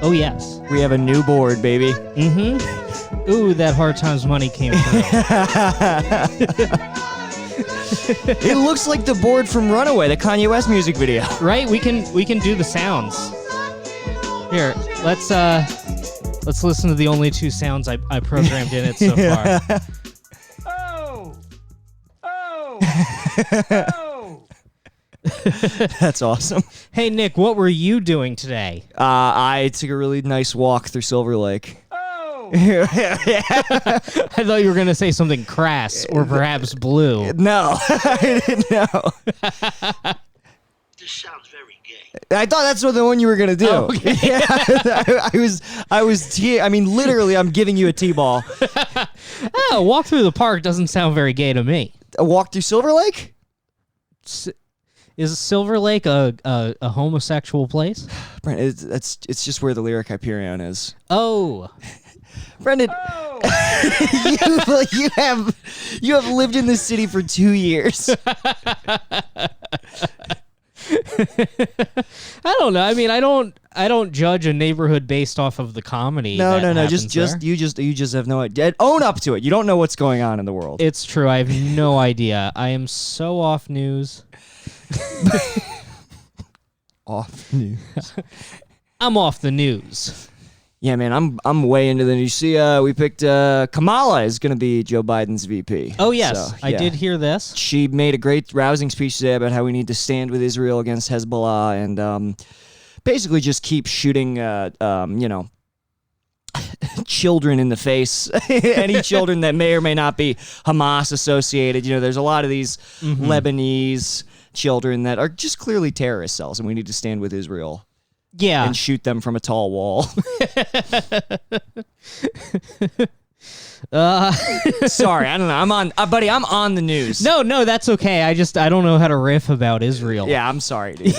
Oh, yes. We have a new board, baby. Mm-hmm. Ooh, that Hard Times money came through. It looks like the board from Runaway, the Kanye West music video. Right? We can do the sounds. Here, let's listen to the only two sounds I programmed in it so far. Oh! Oh! Oh! That's awesome. Hey, Nick, what were you doing today? I took a really nice walk through Silver Lake. Oh! I thought you were going to say something crass or perhaps blue. No, I didn't know. This sounds very gay. I thought that's what the one you were gonna do. Oh, okay. Yeah, I mean, literally, I'm giving you a T-ball. Oh, walk through the park doesn't sound very gay to me. A walk through Silver Lake? Is Silver Lake a homosexual place? Brent, it's just where the lyric Hyperion is. Oh. Brendan, you have lived in this city for 2 years. I don't know. I mean, I don't judge a neighborhood based off of the comedy. No. Just You just have no idea. Own up to it. You don't know what's going on in the world. It's true. I have no idea. I am so off news. Off news. I'm off the news. Yeah, man, I'm way into the news. You see, we picked Kamala is going to be Joe Biden's VP. Oh, yes. So, I did hear this. She made a great rousing speech today about how we need to stand with Israel against Hezbollah and basically just keep shooting, children in the face. Any children that may or may not be Hamas associated. You know, there's a lot of these Lebanese children that are just clearly terrorist cells, and we need to stand with Israel. Yeah. And shoot them from a tall wall. Sorry, I don't know. Buddy, I'm on the news. No, that's okay. I don't know how to riff about Israel. Yeah, I'm sorry, dude.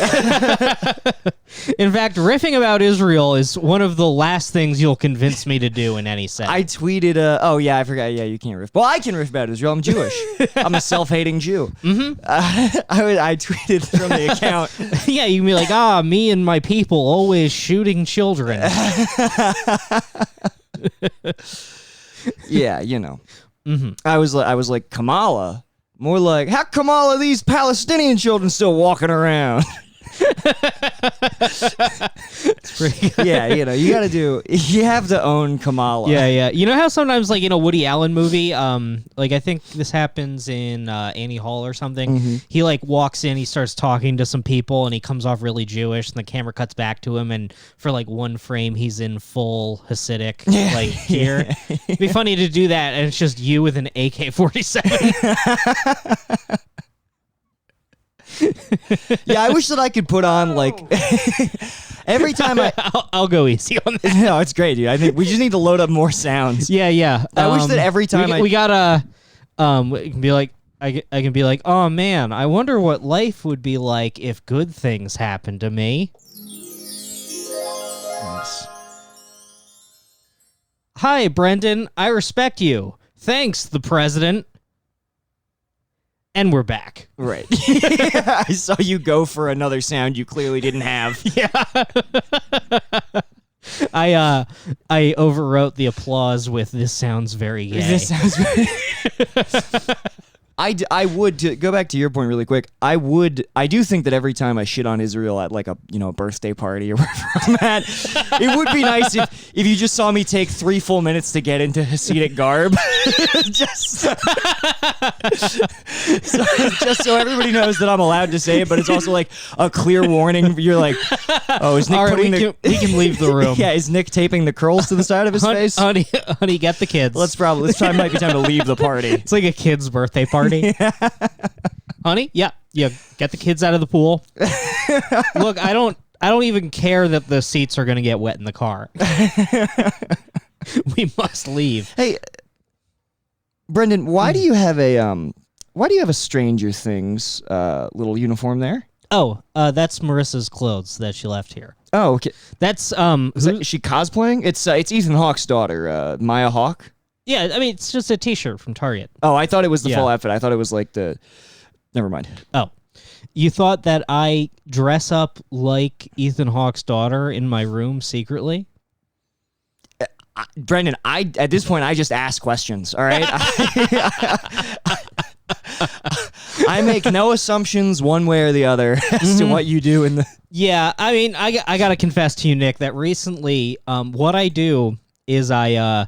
In fact, riffing about Israel is one of the last things you'll convince me to do in any setting. I tweeted, oh yeah, I forgot. Yeah, you can't riff. Well, I can riff about Israel. I'm Jewish. I'm a self-hating Jew. Mm-hmm. I tweeted from the account. Yeah, you can be like, me and my people always shooting children. Yeah, you know. Mm-hmm. I was like, Kamala? More like, how come all of these Palestinian children still walking around? It's pretty good. Yeah, you have to own Kamala. Yeah. You know how sometimes, like, in a Woody Allen movie, like, I think this happens in Annie Hall or something, he, like, walks in, he starts talking to some people, and he comes off really Jewish, and the camera cuts back to him, and for, like, one frame, he's in full Hasidic, like, gear. It'd be funny to do that, and it's just you with an AK-47. Yeah, I wish that I could put on, like, every time I'll go easy on that. No, it's great, dude. I think we just need to load up more sounds. Yeah. I wish that every time we gotta, it can be like, I can be like, oh man, I wonder what life would be like if good things happened to me. Nice. Hi, Brendan. I respect you. Thanks, the president. And we're back. Right. I saw you go for another sound you clearly didn't have. Yeah. I overwrote the applause with "This sounds very gay." This sounds very... I would, to go back to your point really quick, I do think that every time I shit on Israel at like a birthday party or wherever I'm at, it would be nice if you just saw me take 3 full minutes to get into Hasidic garb. just so everybody knows that I'm allowed to say it, but it's also like a clear warning. You're like, oh, is Nick All right, putting we can leave the room. Yeah, is Nick taping the curls to the side of his face? Honey, get the kids. Let's try. Might be time to leave the party. It's like a kid's birthday party. Yeah. Honey, yeah, get the kids out of the pool. Look, I don't even care that the seats are going to get wet in the car. We must leave. Hey, Brendan, why do you have a Stranger Things little uniform there? Oh, that's Marissa's clothes that she left here. Oh, okay. That's is she cosplaying? It's Ethan Hawke's daughter, Maya Hawke. Yeah, I mean, it's just a T-shirt from Target. Oh, I thought it was the full outfit. I thought it was like never mind. Oh, you thought that I dress up like Ethan Hawke's daughter in my room secretly? Brendan, at this point, I just ask questions, all right? I make no assumptions one way or the other as to what you do in the... Yeah, I mean, I got to confess to you, Nick, that recently what I do is I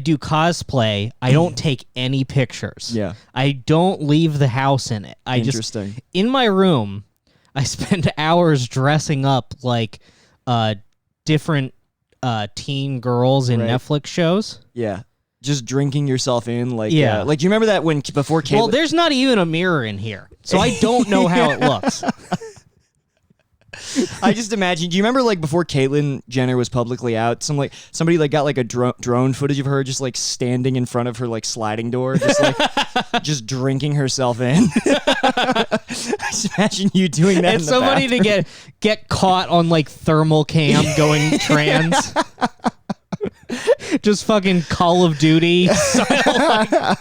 do cosplay. I don't take any pictures. Yeah. I don't leave the house in it. Interesting. In my room, I spend hours dressing up like different teen girls in Netflix shows. Yeah. Just drinking yourself in, like, yeah. Like, do you remember that when before Caitlyn... Well, there's not even a mirror in here, so I don't know how it looks. I just imagine. Do you remember like before Caitlyn Jenner was publicly out? Somebody like got like a drone footage of her just like standing in front of her like sliding door, just like just drinking herself in. I just imagine you doing that. It's so funny to get caught on like thermal cam going trans. Just fucking Call of Duty style.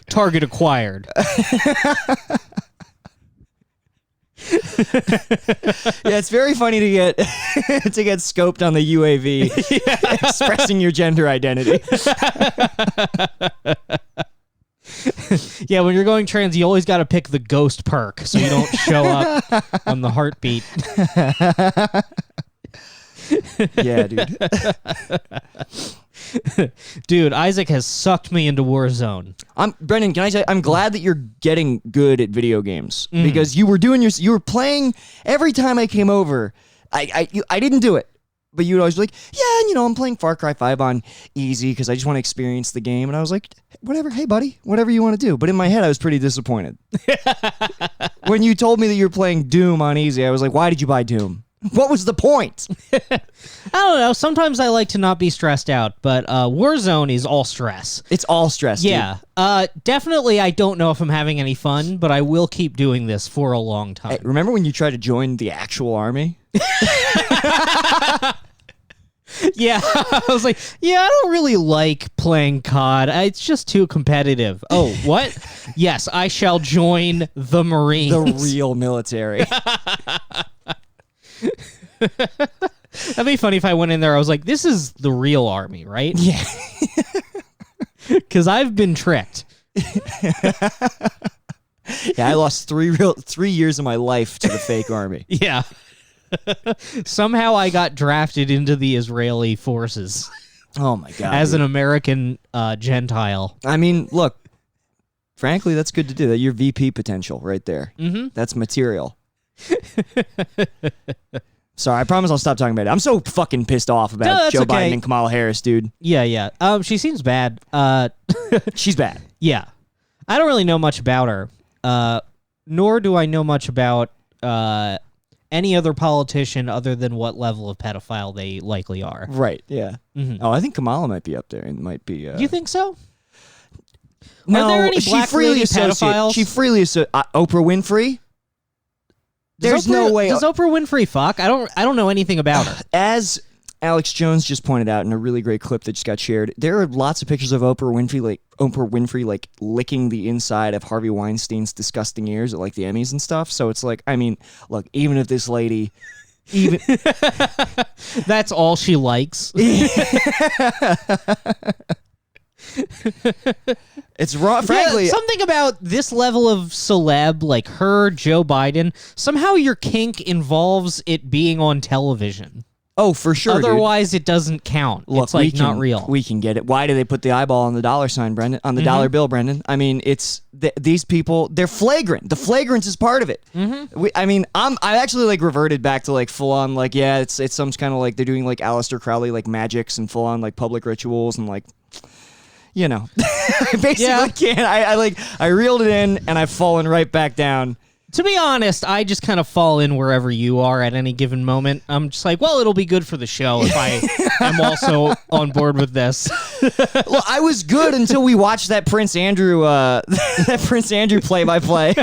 Target acquired. Yeah, it's very funny to get to get scoped on the UAV, expressing your gender identity. Yeah, when you're going trans, you always got to pick the ghost perk so you don't show up on the heartbeat. Yeah, dude. Dude, Isaac has sucked me into Warzone. Brendan, can I say I'm glad that you're getting good at video games because you were playing every time I came over. I didn't do it, but you would always be like, yeah, I'm playing Far Cry 5 on easy because I just want to experience the game, and I was like, whatever, hey buddy, whatever you want to do. But in my head, I was pretty disappointed when you told me that you're playing Doom on easy. I was like, why did you buy Doom? What was the point? I don't know. Sometimes I like to not be stressed out, but Warzone is all stress. It's all stress, yeah. Definitely I don't know if I'm having any fun, but I will keep doing this for a long time. Hey, remember when you tried to join the actual army? Yeah, I was like, yeah, I don't really like playing COD. It's just too competitive. Oh, what? Yes, I shall join the Marines. The real military. That'd be funny if I went in there. I was like, this is the real army, right? Yeah. Because I've been tricked. Yeah, I lost 3 years of my life to the fake army. Yeah. Somehow I got drafted into the Israeli forces. Oh my God. As an American Gentile. I mean, look, frankly, that's good to do. That your VP potential right there. Mm-hmm. That's material. Sorry, I promise I'll stop talking about it. I'm so fucking pissed off about Joe Biden and Kamala Harris, dude. Yeah. She seems bad. She's bad. Yeah. I don't really know much about her. Nor do I know much about any other politician other than what level of pedophile they likely are. Right, yeah. Mm-hmm. Oh, I think Kamala might be up there and might be... You think so? No, are there any black lady pedophiles? She freely associates... Oprah Winfrey? There's no way... Does Oprah Winfrey fuck? I don't know anything about her. As Alex Jones just pointed out in a really great clip that just got shared, there are lots of pictures of Oprah Winfrey like licking the inside of Harvey Weinstein's disgusting ears at like the Emmys and stuff. So it's like, I mean, look, even if this lady, that's all she likes. It's wrong. Frankly, yeah, something about this level of celeb, like her, Joe Biden. Somehow your kink involves it being on television. Oh, for sure. Otherwise, it doesn't count. Look, it's like not real. We can get it. Why do they put the eyeball on the dollar sign, Brendan? On the dollar bill, Brendan? I mean, it's these people. They're flagrant. The flagrance is part of it. Mm-hmm. I actually like reverted back to like full on like it's some kind of like they're doing like Aleister Crowley like magics and full on like public rituals and like. I basically can't. I reeled it in and I've fallen right back down. To be honest, I just kind of fall in wherever you are at any given moment. I'm just like, well, it'll be good for the show if I am also on board with this. Well, I was good until we watched that Prince Andrew play-by-play.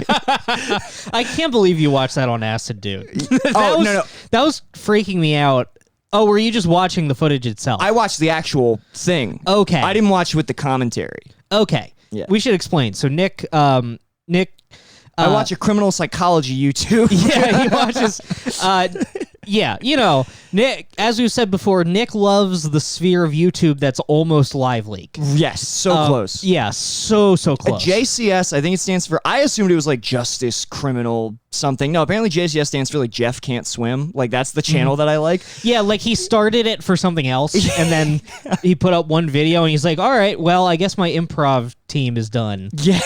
I can't believe you watched that on acid, dude. No. That was freaking me out. Oh, were you just watching the footage itself? I watched the actual thing. Okay. I didn't watch with the commentary. Okay. Yeah. We should explain. So Nick, I watch a criminal psychology YouTube. Yeah, he watches. Yeah, Nick, as we said before, Nick loves the sphere of YouTube that's almost live leak. Yes, so close. Yeah, so close. JCS, I think it stands for, I assumed it was like Justice Criminal something. No, apparently JCS stands for like Jeff Can't Swim. Like that's the channel that I like. Yeah, like he started it for something else, and then he put up one video, and he's like, all right, well, I guess my improv team is done. Yeah.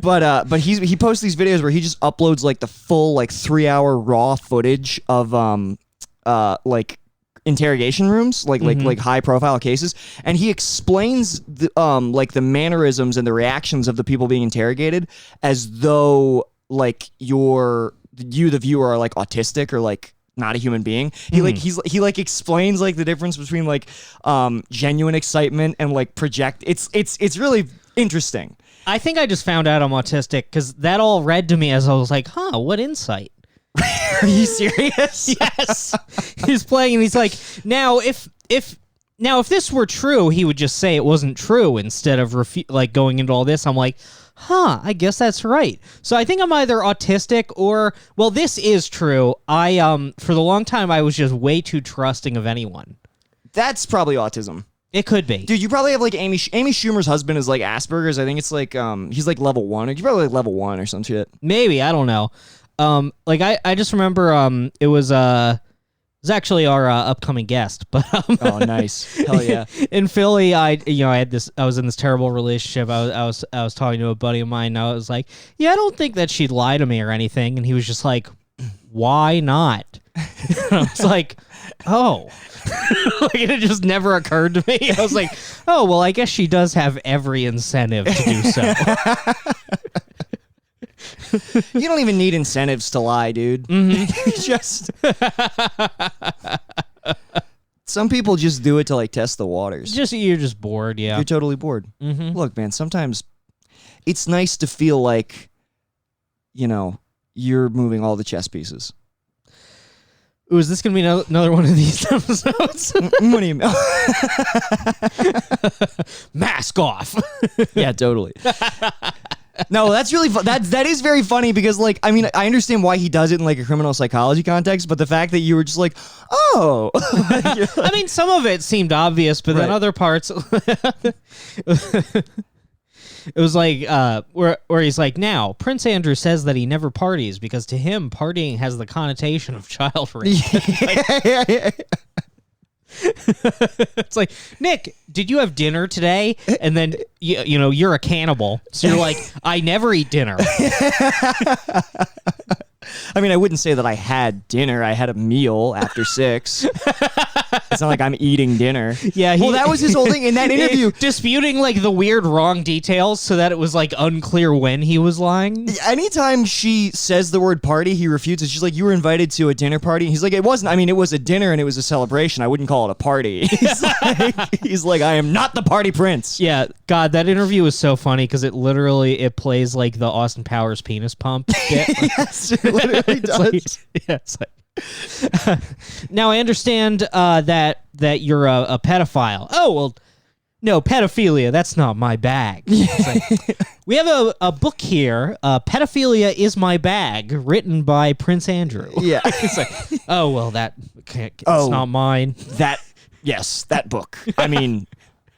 but he posts these videos where he just uploads like the full like 3-hour raw footage of like interrogation rooms, like high profile cases, and he explains the like the mannerisms and the reactions of the people being interrogated as though like you the viewer are like autistic or like not a human being. He like explains like the difference between like genuine excitement and like project. It's really interesting. I think I just found out I'm autistic because that all read to me as I was like, huh, what insight? Are you serious? Yes. He's playing and he's like, now if this were true, he would just say it wasn't true instead of like going into all this. I'm like, huh, I guess that's right. So I think I'm either autistic or, well, this is true. I for the long time I was just way too trusting of anyone. That's probably autism. It could be. Dude, you probably have like Amy Schumer's husband is like Asperger's. I think it's like he's like level 1. You probably like level 1 or some shit. Maybe, I don't know. Like I just remember it was actually our upcoming guest, but oh, nice. Hell yeah. In Philly, I was in this terrible relationship. I was talking to a buddy of mine, and I was like, yeah, I don't think that she'd lie to me or anything, and he was just like, why not? And I was like, oh. Like it just never occurred to me. I was like, oh, well, I guess she does have every incentive to do so. You don't even need incentives to lie, dude. Mm-hmm. Just some people just do it to like test the waters. You're just bored, yeah. You're totally bored. Mm-hmm. Look, man, sometimes it's nice to feel like, you're moving all the chess pieces. Ooh, is this going to be another one of these episodes? What do you mean? Mask off. Yeah, totally. No, that's really that is very funny because like I mean I understand why he does it in like a criminal psychology context, but the fact that you were just like, oh, I mean some of it seemed obvious, but then other parts it was like where he's like, now Prince Andrew says that he never parties because to him partying has the connotation of child rape. It's like, Nick, did you have dinner today? And then you're a cannibal, so you're like, I never eat dinner. I mean, I wouldn't say that I had dinner. I had a meal after 6. It's not like I'm eating dinner. Yeah. Well, that was his whole thing in that interview. Disputing like the weird wrong details so that it was like unclear when he was lying. Anytime she says the word party, he refutes it. She's like, you were invited to a dinner party. He's like, it wasn't. I mean, it was a dinner and it was a celebration. I wouldn't call it a party. He's like, I am not the party prince. Yeah. God, that interview was so funny because it plays like the Austin Powers penis pump bit. Yes, it literally does. It's like, now I understand that you're a pedophile. Oh well, no, pedophilia, that's not my bag. Like, we have a book here, Pedophilia is My Bag, written by Prince Andrew. Yeah. It's like, oh well, it's not mine. Yes, that book. I mean,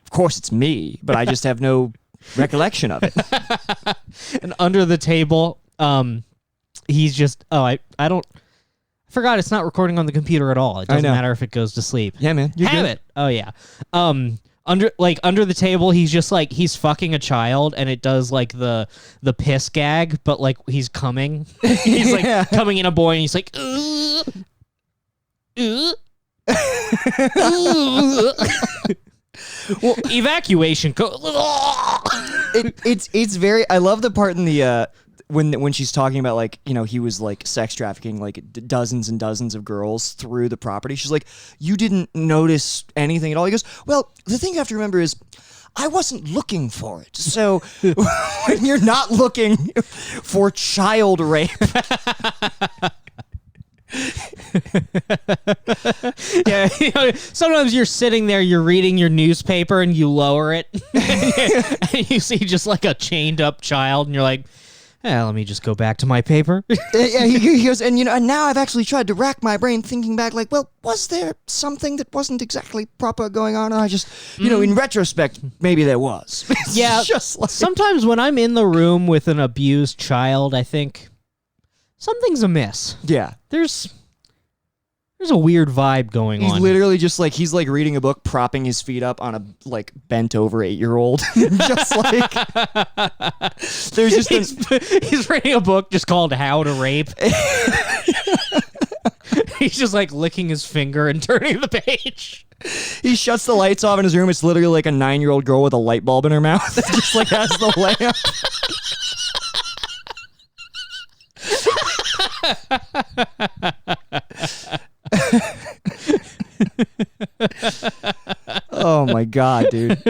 of course it's me, but I just have no recollection of it. And under the table, he's just, I forgot it's not recording on the computer at all. It doesn't matter if it goes to sleep. Yeah, man. You're Have good. it. Oh, yeah. Under the table, he's just like, he's fucking a child, and it does like the piss gag, but like he's coming. He's like coming in a boy, and he's like, well, evacuation. It's very. I love the part in the when she's talking about like he was like sex trafficking like dozens and dozens of girls through the property. She's like, you didn't notice anything at all. He goes, well, the thing you have to remember is I wasn't looking for it. So when you're not looking for child rape. Yeah, sometimes you're sitting there, you're reading your newspaper, and you lower it, and you see just like a chained up child, and you're like, let me just go back to my paper. Yeah, he goes, and and now I've actually tried to rack my brain thinking back, like, well, was there something that wasn't exactly proper going on? And I just, in retrospect, maybe there was. It's Yeah, just like, sometimes when I'm in the room with an abused child, I think something's amiss. yeah. There's a weird vibe going He's on. literally just like, he's like reading a book, propping his feet up on a like bent over 8-year-old. Just like, there's just he's reading a book just called How to Rape. He's just like licking his finger and turning the page. he shuts the lights off in his room. It's literally like a 9-year-old girl with a light bulb in her mouth that just like has the lamp. Oh my god, dude.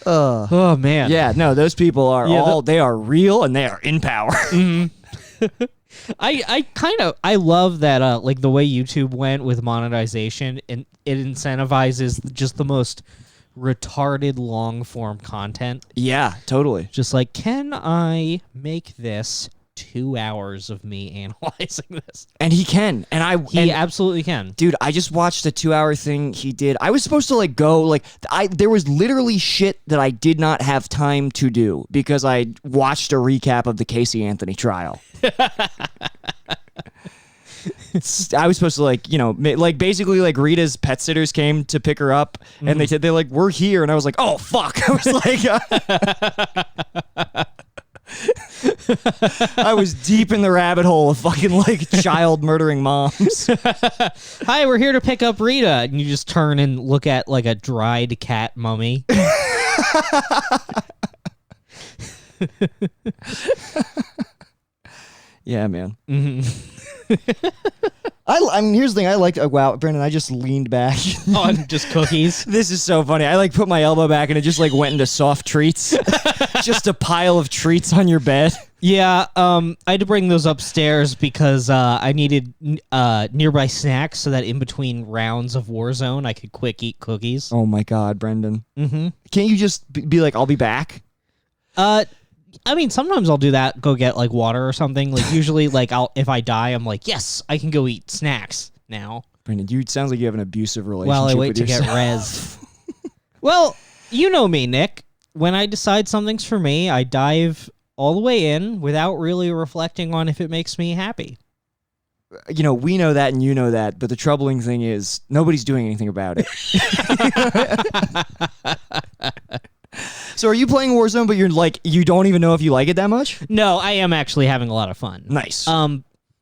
Oh man. Yeah, no, those people are they are real and they are in power. I love that like the way YouTube went with monetization, and it incentivizes just the most retarded long form content. Yeah, totally. Just like, can I make this 2 hours of me analyzing this? And he can. He absolutely can. Dude, I just watched a 2-hour thing he did. I was supposed to like go like there was literally shit that I did not have time to do because I watched a recap of the Casey Anthony trial. I was supposed to like, like basically like Rita's pet sitters came to pick her up and they said, they're like, we're here. And I was like, oh fuck. I was like, I was deep in the rabbit hole of fucking like child murdering moms. Hi, we're here to pick up Rita. And you just turn and look at like a dried cat mummy. Yeah, man. I mean, here's the thing. I liked. Wow, Brendan, I just leaned back. On just cookies. This is so funny. I like put my elbow back and it just like went into soft treats. Just a pile of treats on your bed. Yeah, I had to bring those upstairs because I needed nearby snacks so that in between rounds of Warzone I could quick eat cookies. Oh my god, Brendan. Mm-hmm. Can't you just be like, I'll be back? I mean, sometimes I'll do that, go get like water or something. Like usually, like if I die, I'm like, yes, I can go eat snacks now. Brendan, you sounds like you have an abusive relationship While I wait with to yourself. get res. Well, you know me, Nick. When I decide something's for me, I dive all the way in without really reflecting on if it makes me happy. We know that and you know that, but the troubling thing is nobody's doing anything about it. So are you playing Warzone, but you're like, you don't even know if you like it that much? No, I am actually having a lot of fun. Nice.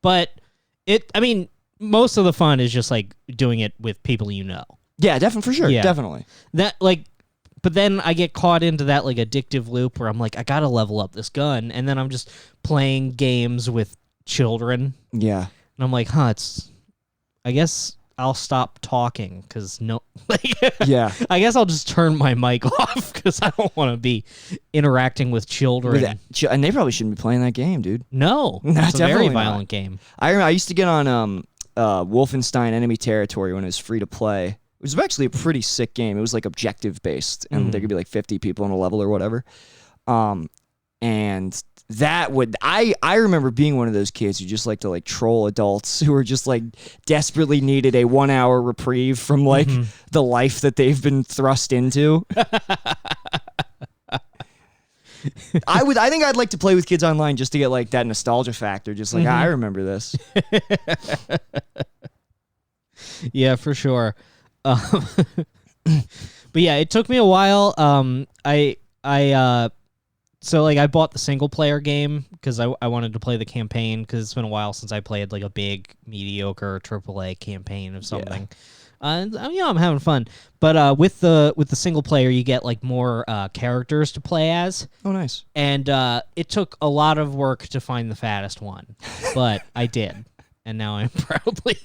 But most of the fun is just like doing it with people you know. Yeah, definitely, for sure. Yeah. Definitely. But then I get caught into that like addictive loop where I'm like, I gotta level up this gun, and then I'm just playing games with children. Yeah. And I'm like, I guess I'll stop talking because Yeah. I guess I'll just turn my mic off because I don't want to be interacting with children. And they probably shouldn't be playing that game, dude. No, No, it's a very definitely not. violent game. I remember I used to get on Wolfenstein Enemy Territory when it was free to play. It was actually a pretty sick game. It was like objective based, and there could be like 50 people in a level or whatever. And that would I remember being one of those kids who just like to like troll adults who were just like desperately needed a 1 hour reprieve from like the life that they've been thrust into. I think I'd like to play with kids online just to get like that nostalgia factor. Just like, I remember this. Yeah, for sure. But yeah, it took me a while. So like I bought the single player game because I wanted to play the campaign because it's been a while since I played like a big mediocre AAA campaign of something. I'm having fun. But with the single player, you get like more characters to play as. Oh, nice. And it took a lot of work to find the fattest one, but I did, and now I'm proudly.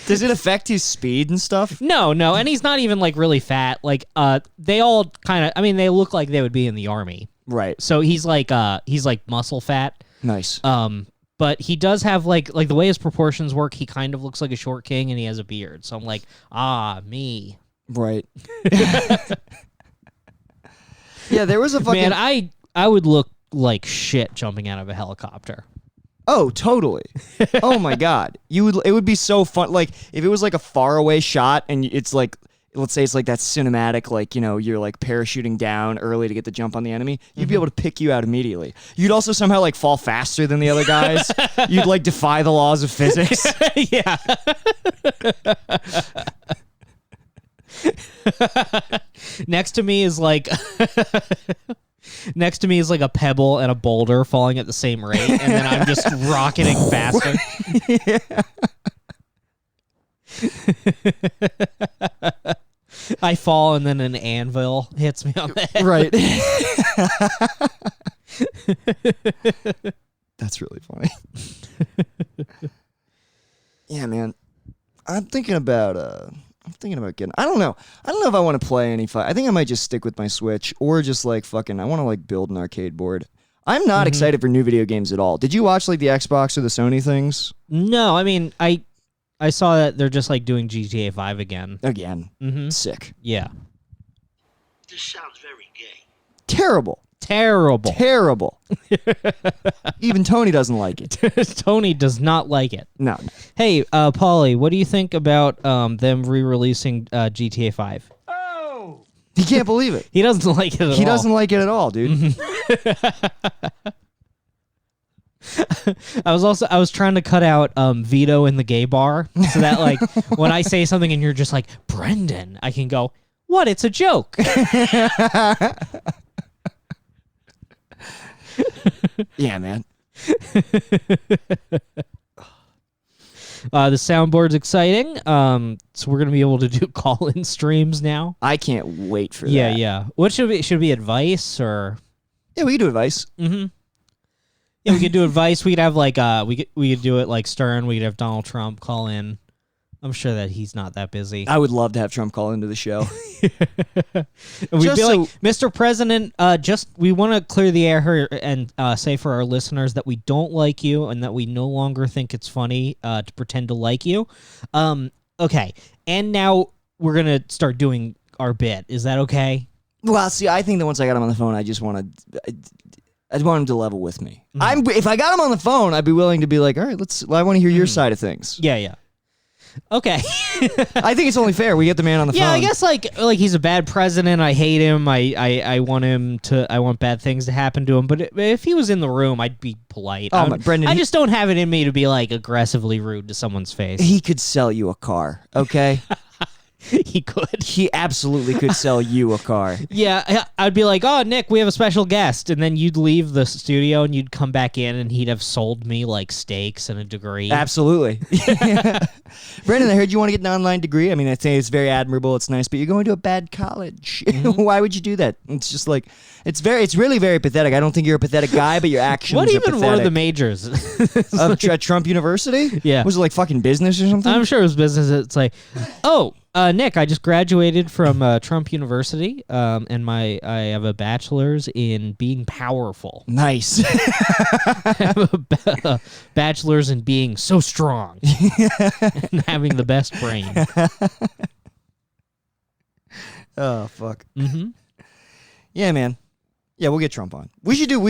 Does it affect his speed and stuff? No, and he's not even like really fat. Like they all kind of. I mean, they look like they would be in the army. Right. So he's like muscle fat. Nice. But he does have like the way his proportions work, he kind of looks like a short king and he has a beard. So I'm like, me. Right. Yeah, there was a fucking... Man, I would look like shit jumping out of a helicopter. Oh, totally. Oh my God. It would be so fun. Like if it was like a faraway shot and it's like, let's say it's like that cinematic, like, you know, you're like parachuting down early to get the jump on the enemy. You'd be able to pick you out immediately. You'd also somehow like fall faster than the other guys. You'd like defy the laws of physics. Yeah. Next to me is like a pebble and a boulder falling at the same rate, and then I'm just rocketing faster. I fall, and then an anvil hits me on the head. Right. That's really funny. Yeah, man. I'm thinking about getting... I don't know if I want to play any fight. I think I might just stick with my Switch or just like fucking... I want to like build an arcade board. I'm not excited for new video games at all. Did you watch like the Xbox or the Sony things? No, I mean, I saw that they're just like doing GTA 5 again. Again. Sick. Yeah. This sounds very gay. Terrible. Even Tony doesn't like it. Tony does not like it. No. Hey, Paulie, what do you think about them re-releasing GTA 5? Oh! He can't believe it. He doesn't like it at all. He doesn't like it at all, dude. I was trying to cut out Vito in the gay bar so that like when I say something and you're just like, Brendan, I can go, what? It's a joke. Yeah, man. The soundboard's exciting. So we're gonna be able to do call-in streams now. I can't wait for that. Yeah. What should it be advice or? Yeah, we could do advice. Yeah, we could do advice. We could have like we could do it like Stern. We could have Donald Trump call in. I'm sure that he's not that busy. I would love to have Trump call into the show. We'd be like, Mr. President, we want to clear the air here and say for our listeners that we don't like you and that we no longer think it's funny to pretend to like you. Okay, and now we're gonna start doing our bit. Is that okay? Well, see, I think that once I got him on the phone, I want him to level with me. If I got him on the phone, I'd be willing to be like, all right, I want to hear your side of things. Yeah. Okay. I think it's only fair. We get the man on the phone. Yeah, I guess like he's a bad president. I hate him. I want bad things to happen to him. But if he was in the room, I'd be polite. Brendan, I just don't have it in me to be like aggressively rude to someone's face. He could sell you a car, okay? He could. He absolutely could sell you a car. Yeah, I'd be like, oh, Nick, we have a special guest. And then you'd leave the studio and you'd come back in and he'd have sold me like steaks and a degree. Absolutely. Brandon, I heard you want to get an online degree. I mean, I think it's very admirable. It's nice, but you're going to a bad college. Why would you do that? It's just like, it's really very pathetic. I don't think you're a pathetic guy, but your actions What are even pathetic. were the majors? Of Trump University? Yeah. Was it like fucking business or something? I'm sure it was business. It's like, Nick, I just graduated from Trump University, and I have a bachelor's in being powerful. Nice. I have a bachelor's in being so strong and having the best brain. Oh fuck. Yeah, man. Yeah, we'll get Trump on. We should do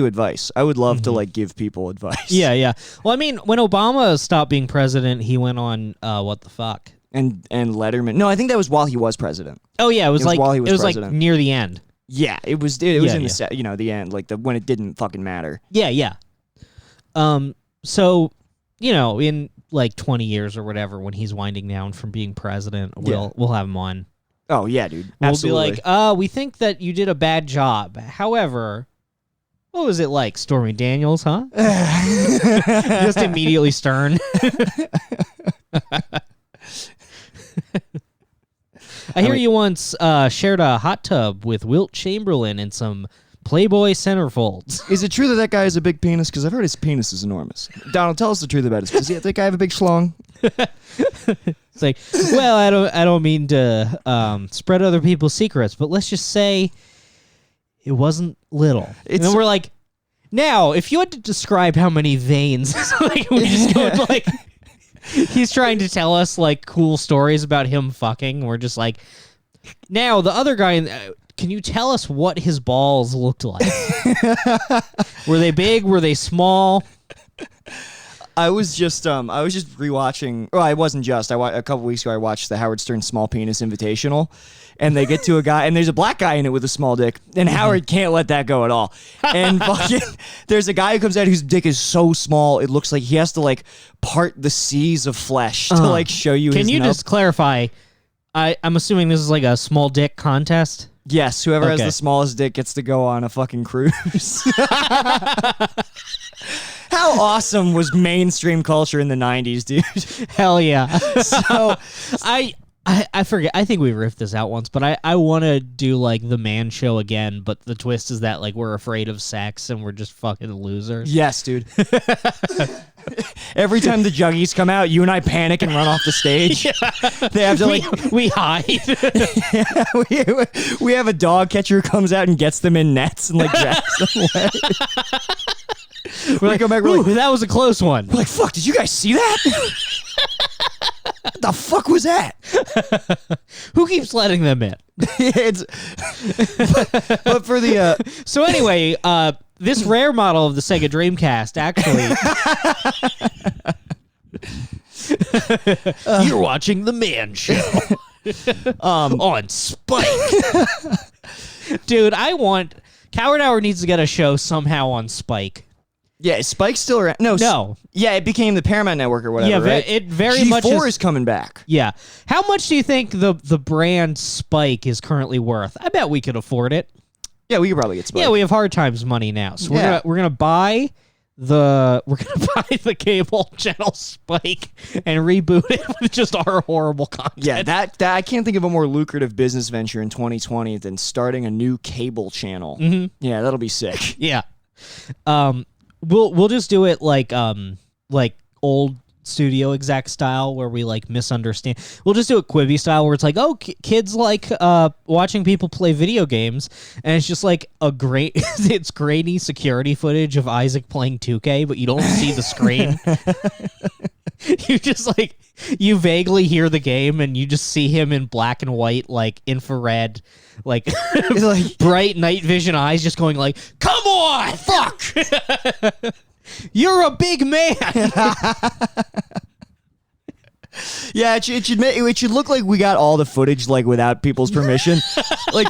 advice. I would love to like give people advice. Yeah. Well, I mean, when Obama stopped being president, he went on What the Fuck. And Letterman. No, I think that was while he was president. Oh yeah, it was like while he was like president. near the end. Yeah, it was in the end, like when it didn't fucking matter. Yeah. So, in like 20 years or whatever, when he's winding down from being president, we'll have him on. Oh yeah, dude. Absolutely. We'll be like, we think that you did a bad job. However, what was it like, Stormy Daniels, huh? Just immediately Stern. I hear you once shared a hot tub with Wilt Chamberlain and some Playboy centerfolds. Is it true that guy has a big penis? Because I've heard his penis is enormous. Donald, tell us the truth about it. Does that guy have a big schlong? It's like, well, I don't mean to spread other people's secrets, but let's just say it wasn't little. And then we're like, now, if you had to describe how many veins, like we just go with, like. He's trying to tell us like cool stories about him fucking. We're just like, now the other guy can you tell us what his balls looked like? Were they big? Were they small? I was just rewatching. Well, I wasn't just. A couple weeks ago, I watched the Howard Stern Small Penis Invitational, and they get to a guy, and there's a black guy in it with a small dick, and Howard can't let that go at all. And fucking, there's a guy who comes out whose dick is so small, it looks like he has to like part the seas of flesh to like show you. Can his you nub. just clarify? I'm assuming this is like a small dick contest. Yes, whoever has Okay. the smallest dick gets to go on a fucking cruise. How awesome was mainstream culture in the 90s, dude? Hell yeah. So I forget. I think we riffed this out once, but I want to do like the man show again. But the twist is that like we're afraid of sex and we're just fucking losers. yes, dude. Every time the juggies come out, you and I panic and run off the stage. They have to like we hide. we have a dog catcher who comes out and gets them in nets and like drags them away. We're like, we're like, that was a close one. we're like, fuck, did you guys see that? What the fuck was that? Who keeps letting them in? It's, but for the So anyway, this rare model of the Sega Dreamcast actually. You're watching the Man Show on Spike. Dude, Coward Hour needs to get a show somehow on Spike. yeah, Spike's still around. No. Yeah, it became the Paramount Network or whatever. Yeah, right? it very G4 much is coming back. Yeah. How much do you think the brand Spike is currently worth? I bet we could afford it. Yeah, we could probably get Spike. Yeah, we have hard times money now. So Yeah. we're gonna buy the cable channel Spike and reboot it with just our horrible content. Yeah, that I can't think of a more lucrative business venture in 2020 than starting a new cable channel. Mm-hmm. Yeah, that'll be sick. Yeah. We'll just do it like old studio exec style where we like misunderstand. We'll just do it Quibi style where it's like, oh, kids like watching people play video games, and it's just like it's grainy security footage of Isaac playing 2K, but you don't see the screen. You just like you vaguely hear the game and you just see him in black and white, like infrared, like, like bright night vision eyes just going like, come on, fuck. You're a big man. yeah, it should look like we got all the footage like without people's permission. like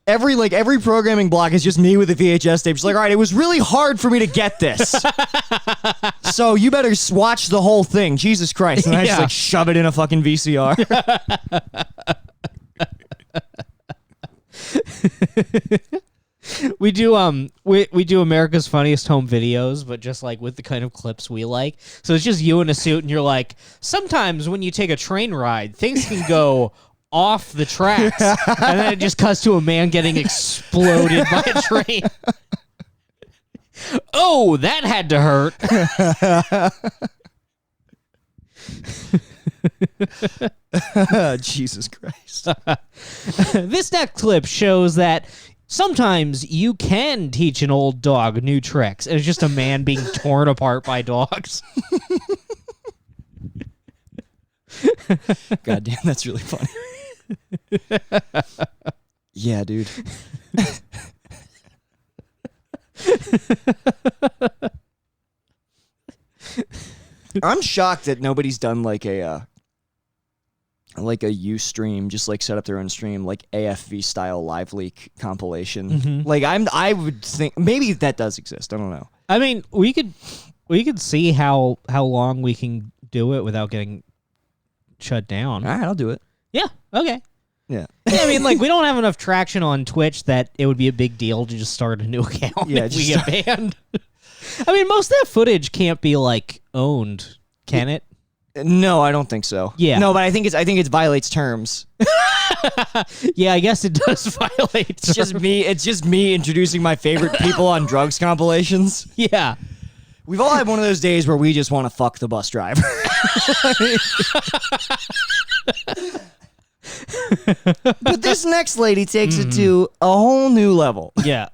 every programming block is just me with a VHS tape. Just like, all right, it was really hard for me to get this. So you better watch the whole thing. Jesus Christ. And I just Yeah. like shove it in a fucking VCR. We do America's Funniest Home Videos, but just like with the kind of clips we like. So it's just you in a suit and you're like, sometimes when you take a train ride, things can go off the tracks. And then it just cuts to a man getting exploded by a train. Oh, that had to hurt. Jesus Christ. This next clip shows that sometimes you can teach an old dog new tricks, and it's just a man being torn apart by dogs. God damn, that's really funny. Yeah, dude. I'm shocked that nobody's done like a Ustream, just like set up their own stream, like AFV style live leak compilation. Mm-hmm. Like I would think maybe that does exist. I don't know. I mean, we could see how long we can do it without getting shut down. All right, I'll do it. Yeah. Okay. Yeah. Yeah, I mean, like, we don't have enough traction on Twitch that it would be a big deal to just start a new account Yeah, if we get banned. I mean, most of that footage can't be like owned, can it? No, I don't think so. Yeah. No, but I think it violates terms. Yeah, I guess it does violate. It's just me introducing my favorite people on drugs compilations. Yeah. We've all had one of those days where we just want to fuck the bus driver. But this next lady takes it to a whole new level. Yeah.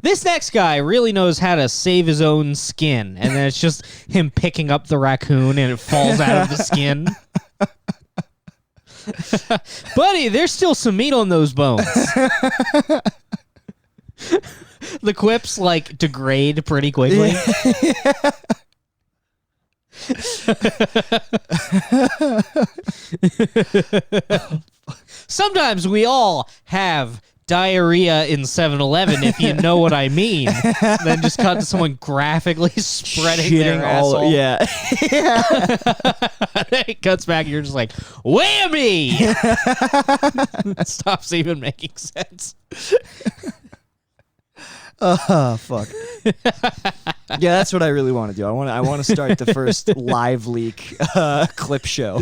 This next guy really knows how to save his own skin, and then it's just him picking up the raccoon and it falls out of the skin. Buddy, there's still some meat on those bones. The quips like degrade pretty quickly. Sometimes we all have diarrhea in 7-Eleven, if you know what I mean. Then just cut to someone graphically spreading their asshole. Yeah. Then it cuts back, and you're just like, whammy! It stops even making sense. Oh, fuck. Yeah, that's what I really want to do. I want to start the first live leak clip show.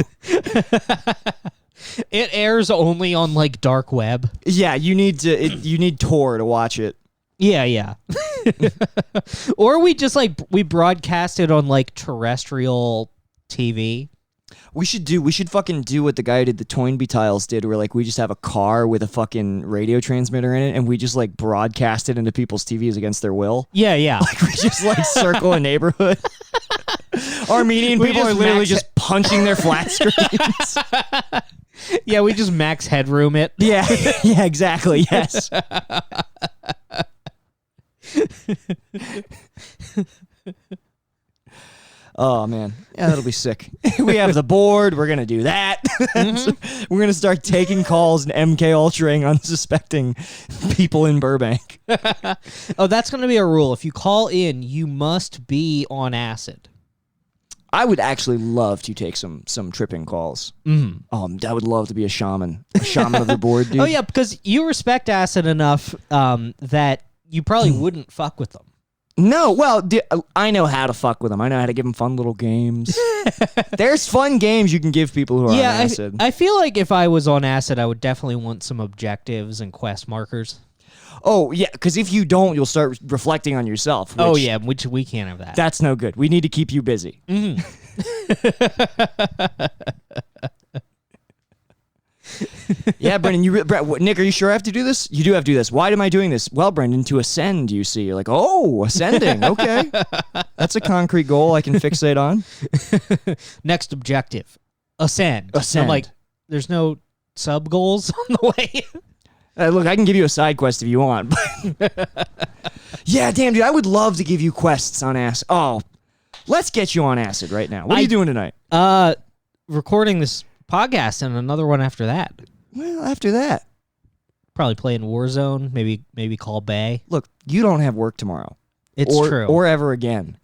It airs only on like dark web. Yeah, you need Tor to watch it. Yeah. Or we just we broadcast it on like terrestrial TV. We should fucking do what the guy who did the Toynbee Tiles did, where like we just have a car with a fucking radio transmitter in it, and we just like broadcast it into people's TVs against their will. Yeah. Like we just like circle a neighborhood. Armenian people are literally just punching their flat screens. Yeah, we just max headroom it. Yeah, exactly. Yes. Oh, man. Yeah, that'll be sick. We have the board. We're going to do that. Mm-hmm. We're going to start taking calls and MK Ultraing unsuspecting people in Burbank. Oh, that's going to be a rule. If you call in, you must be on acid. I would actually love to take some tripping calls. Mm. I would love to be a shaman of the board, dude. Oh, yeah, because you respect acid enough that you probably wouldn't fuck with them. No, well, I know how to fuck with them. I know how to give them fun little games. There's fun games you can give people who are on acid. I feel like if I was on acid, I would definitely want some objectives and quest markers. Oh, yeah, because if you don't, you'll start reflecting on yourself. Which we can't have that. That's no good. We need to keep you busy. Mm-hmm. Yeah, Brendan, Nick, are you sure I have to do this? You do have to do this. Why am I doing this? Well, Brendan, to ascend, you see. You're like, oh, ascending. Okay. That's a concrete goal I can fixate on. Next objective, ascend. Ascend. I'm like, there's no sub goals on the way. Look, I can give you a side quest if you want. Yeah, damn, dude, I would love to give you quests on acid. Oh, let's get you on acid right now. What are you doing tonight? Recording this podcast and another one after that. Well, after that, probably playing Warzone. Maybe call Bay. Look, you don't have work tomorrow. It's true, or ever again.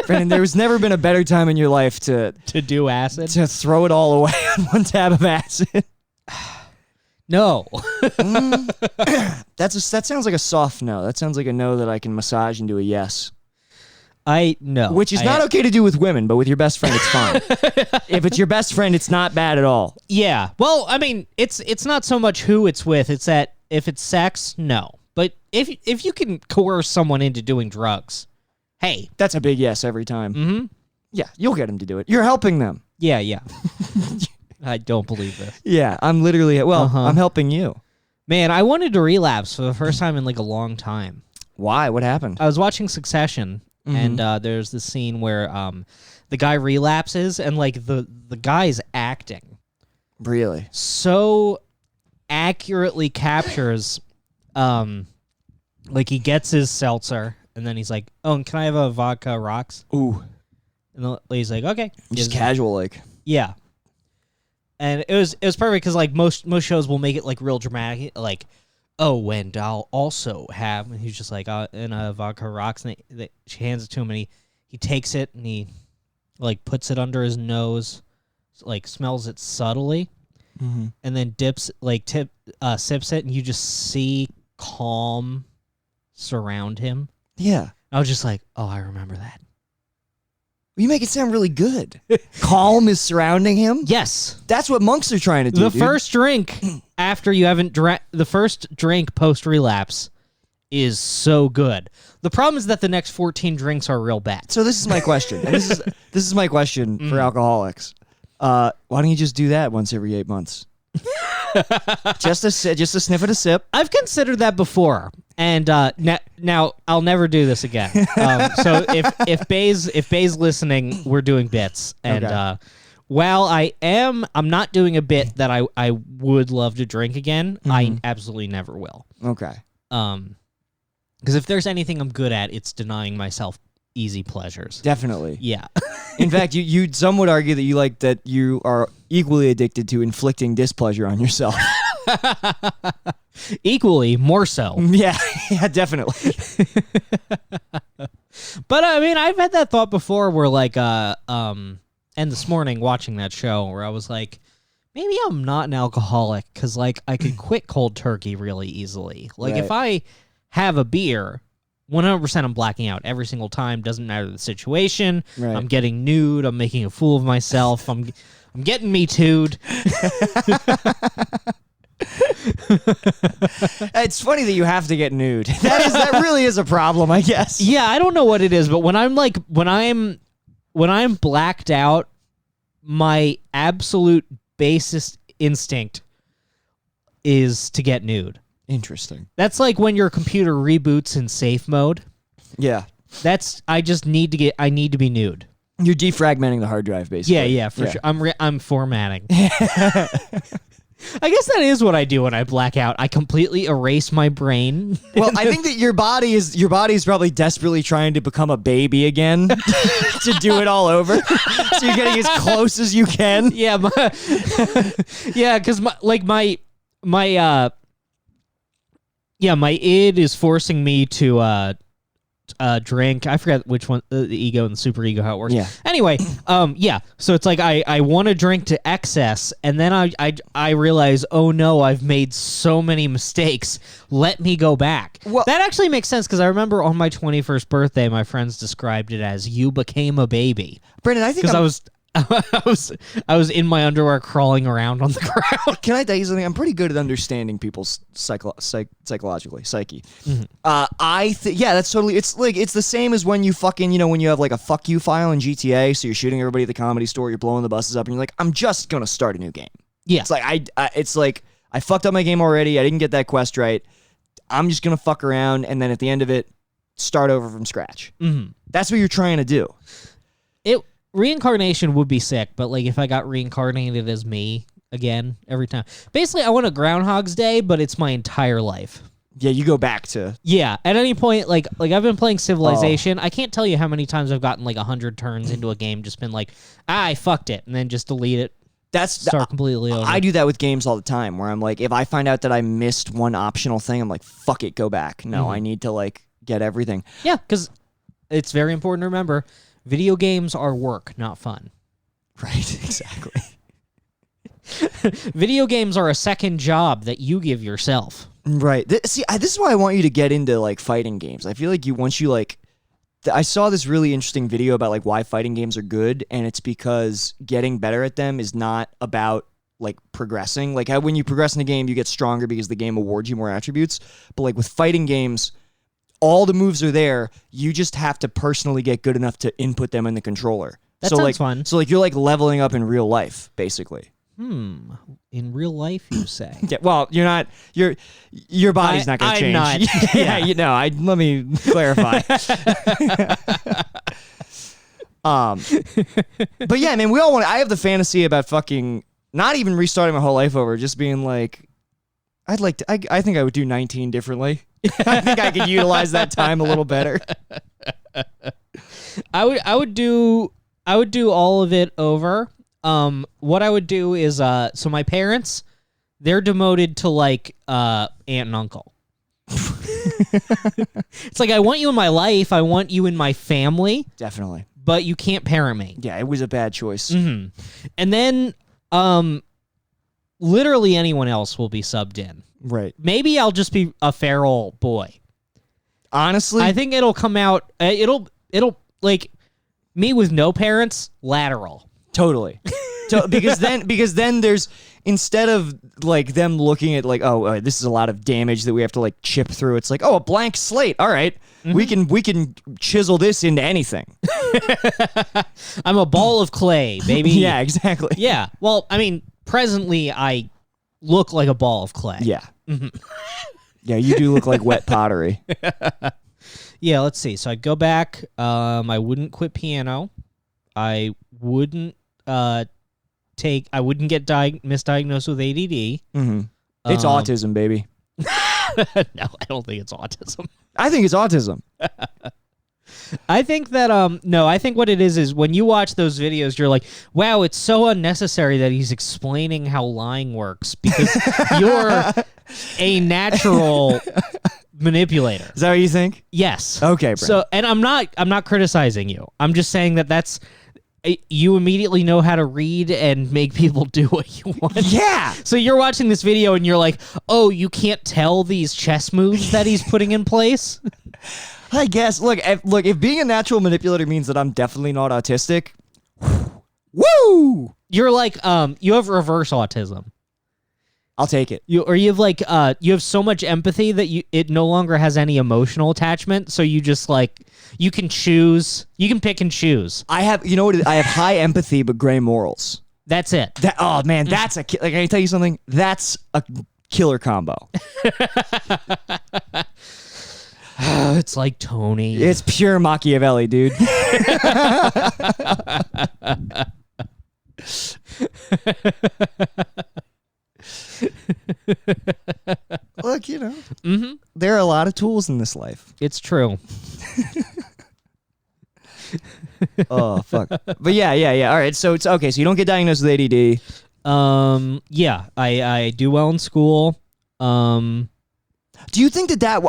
Brendan, there's never been a better time in your life to do acid, to throw it all away on one tab of acid. No. That sounds like a soft no. That sounds like a no that I can massage into a yes. No. Which is not okay to do with women, but with your best friend, it's fine. If it's your best friend, it's not bad at all. Yeah. Well, I mean, it's not so much who it's with. It's that if it's sex, no. But if you can coerce someone into doing drugs, hey. That's a big yes every time. Mm-hmm. Yeah, you'll get them to do it. You're helping them. Yeah. I don't believe this. Yeah, I'm literally, I'm helping you. Man, I wanted to relapse for the first time in like a long time. Why? What happened? I was watching Succession, and there's this scene where the guy relapses, and like the guy's acting. Really? So accurately captures, like he gets his seltzer, and then he's like, oh, and can I have a vodka rocks? Ooh. And the lady's like, okay. Just casual, like. Yeah. And it was perfect because like most shows will make it like real dramatic, like, oh, and I'll also have, and he's just like, in a vodka rocks, and she hands it to him, and he takes it and he like puts it under his nose, like smells it subtly, and then sips it, and you just see calm surround him. Yeah, I was just like, oh, I remember that. You make it sound really good. Calm is surrounding him? Yes. That's what monks are trying to do, The first drink after you haven't drank, the first drink post-relapse is so good. The problem is that the next 14 drinks are real bad. So this is my question. And this is my question for alcoholics. Why don't you just do that once every 8 months? just a sniff at a sip. I've considered that before. And now I'll never do this again. So if Bay's listening, we're doing bits, and while I'm not doing a bit that I would love to drink again. I absolutely never will. Okay. Because if there's anything I'm good at, it's denying myself easy pleasures. Definitely. Yeah. In fact, some would argue that you are equally addicted to inflicting displeasure on yourself. Equally, more so. Yeah, definitely. But I mean, I've had that thought before where like and this morning watching that show where I was like, maybe I'm not an alcoholic because like I could quit cold turkey really easily. Like if I have a beer, 100% I'm blacking out every single time. Doesn't matter the situation. Right. I'm getting nude. I'm making a fool of myself. I'm getting me too'd. It's funny that you have to get nude. That really is a problem, I guess. Yeah, I don't know what it is, but when I'm blacked out, my absolute basest instinct is to get nude. Interesting. That's like when your computer reboots in safe mode. Yeah. I need to be nude. You're defragmenting the hard drive, basically. Yeah, for sure. I'm formatting. I guess that is what I do when I black out. I completely erase my brain. Well, I think that your body is probably desperately trying to become a baby again to do it all over. So you're getting as close as you can. Yeah, because my id is forcing me to drink. I forget which one, the ego and the super ego, how it works. Yeah. Anyway, so it's like I want to drink to excess, and then I realize, oh no, I've made so many mistakes. Let me go back. Well, that actually makes sense because I remember on my 21st birthday, my friends described it as you became a baby. Brendan, I think because I was in my underwear crawling around on the ground. Can I tell you something? I'm pretty good at understanding people's psychologically psyche. Mm-hmm. That's totally. It's like it's the same as when you fucking when you have like a fuck you file in GTA. So you're shooting everybody at the Comedy Store, you're blowing the buses up, and you're like, I'm just gonna start a new game. Yeah, it's like it's like I fucked up my game already. I didn't get that quest right. I'm just gonna fuck around, and then at the end of it, start over from scratch. Mm-hmm. That's what you're trying to do. Reincarnation would be sick, but like if I got reincarnated as me again every time. Basically, I want a Groundhog's Day, but it's my entire life. Yeah, you go back to... Yeah, at any point, like I've been playing Civilization. I can't tell you how many times I've gotten like 100 turns into a game, just been like, I fucked it, and then just delete it. Start completely over. I do that with games all the time, where I'm like, if I find out that I missed one optional thing, I'm like, fuck it, go back. No, I need to like get everything. Yeah, because it's very important to remember, video games are work, not fun. Right, exactly. Video games are a second job that you give yourself. Right. This is why I want you to get into like fighting games. I feel like I saw this really interesting video about like why fighting games are good, and it's because getting better at them is not about like progressing. Like how when you progress in a game, you get stronger because the game awards you more attributes. But like with fighting games, all the moves are there. You just have to personally get good enough to input them in the controller. That sounds like, fun. So like you're like leveling up in real life, basically. In real life, you say? Yeah, well, you're not. Your body's not going to change. I'm not. Yeah, let me clarify. But yeah, man, we all want. I have the fantasy about fucking not even restarting my whole life over, just being like, I'd like to. I think I would do 19 differently. I think I could utilize that time a little better. I would do all of it over. What I would do is so my parents, they're demoted to like aunt and uncle. It's like, I want you in my life, I want you in my family, Definitely. but you can't parent me. Yeah, it was a bad choice. Mm-hmm. And then literally anyone else will be subbed in. Right. Maybe I'll just be a feral boy. Honestly, I think it'll come out. It'll like me with no parents. Lateral. Totally. Because then there's, instead of like them looking at like, this is a lot of damage that we have to like chip through, it's like, a blank slate. All right. Mm-hmm. We can chisel this into anything. I'm a ball of clay, baby. Yeah, exactly. Yeah. Well, I mean, presently I look like a ball of clay. Yeah. Mm-hmm. Yeah, you do look like wet pottery. Yeah, let's see. So I'd go back. I wouldn't quit piano. I wouldn't wouldn't get misdiagnosed with ADD. Mm-hmm. It's autism, baby. No, I don't think it's autism. I think it's autism. I think that no, I think what it is when you watch those videos, you're like, wow, it's so unnecessary that he's explaining how lying works because you're a natural manipulator. Is that what you think? Yes. Okay, Brandon. So, and I'm not criticizing you. I'm just saying that's you immediately know how to read and make people do what you want. Yeah. So you're watching this video and you're like, oh, you can't tell these chess moves that he's putting in place? I guess. Look, if being a natural manipulator means that I'm definitely not autistic, woo! You're like, you have reverse autism. I'll take it. You have so much empathy that it no longer has any emotional attachment. So you just like, you can pick and choose. I have, you know what? I have high empathy but gray morals. That's it. Oh man, that's like. Can I tell you something? That's a killer combo. It's like Tony. It's pure Machiavelli, dude. Look, there are a lot of tools in this life. It's true. Oh, fuck. But yeah. All right, so it's okay. So you don't get diagnosed with ADD. Yeah, I do well in school. Do you think that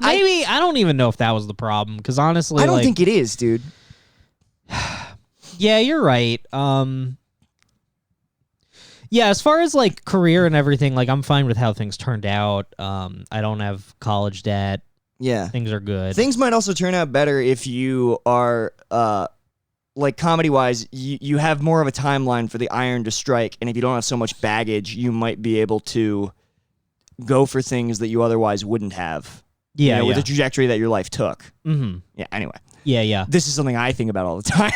maybe I don't even know if that was the problem because honestly, I don't think it is, dude. Yeah, you're right. Yeah, as far as like career and everything, like I'm fine with how things turned out. I don't have college debt. Yeah, things are good. Things might also turn out better if you are like comedy-wise, you have more of a timeline for the iron to strike, and if you don't have so much baggage, you might be able to go for things that you otherwise wouldn't have. Yeah, with the trajectory that your life took. Mm-hmm. Yeah, anyway. Yeah. This is something I think about all the time.